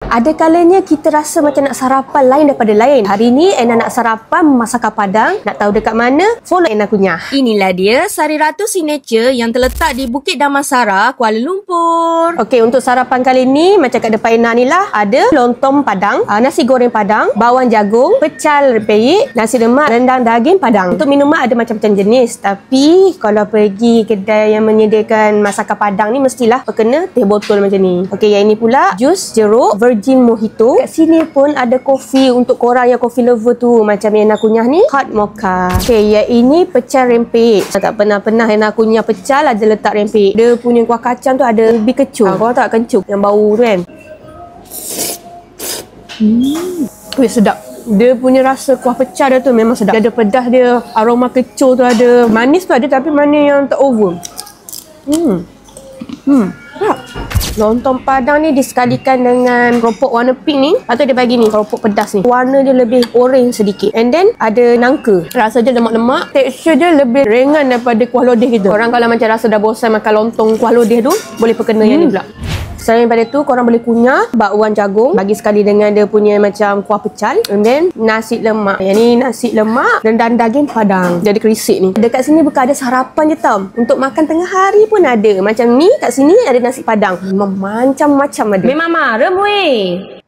Ada kalanya kita rasa macam nak sarapan lain daripada lain. Hari ni Anna nak sarapan masakan Padang. Nak tahu dekat mana? Follow Anna Kunyah. Inilah dia Sari Ratu Signature yang terletak di Bukit Damansara, Kuala Lumpur. Okey, untuk sarapan kali ni macam kat depan Anna ni lah, ada lontong Padang, nasi goreng Padang, bawang jagung, pecal rempeyek, nasi lemak, rendang daging Padang. Untuk minuman ada macam-macam jenis, tapi kalau pergi kedai yang menyediakan masakan Padang ni mestilah kena teh botol macam ni. Okey, yang ini pula jus jeruk virgin mojito. Kat sini pun ada kopi untuk korang yang kopi lover tu, macam yang Anna Kunyah ni hot mocha. Okey, yang ini pecal rempeyek. Tak pernah Anna Kunyah pecal ada letak rempeyek. Dia punya kuah kacang tu ada ubi kecut. Korang tak kencuk yang bau tu kan? Wih, sedap. Dia punya rasa kuah pecah dia tu memang sedap. Dia ada pedas dia, aroma kecoh tu ada. Manis tu ada tapi manis yang tak over. Sedap. Lontong Padang ni disekalikan dengan keropok warna pink ni. Atau dia bagi ni, keropok pedas ni. Warna dia lebih orange sedikit. And then ada nangka. Rasa dia lemak-lemak. Tekstur dia lebih ringan daripada kuah lodeh gitu. Orang kalau macam rasa dah bosan makan lontong kuah lodeh tu, boleh perkena yang ni pula. Selain daripada tu, korang boleh kunyah bakwan jagung. Bagi sekali dengan dia punya macam kuah pecal. And then nasi lemak. Yang ni nasi lemak rendang daging Padang. Jadi kerisik ni. Dekat sini bukan ada sarapan je tau. Untuk makan tengah hari pun ada. Macam ni kat sini ada nasi Padang. Macam-macam ada. Memang marah weh.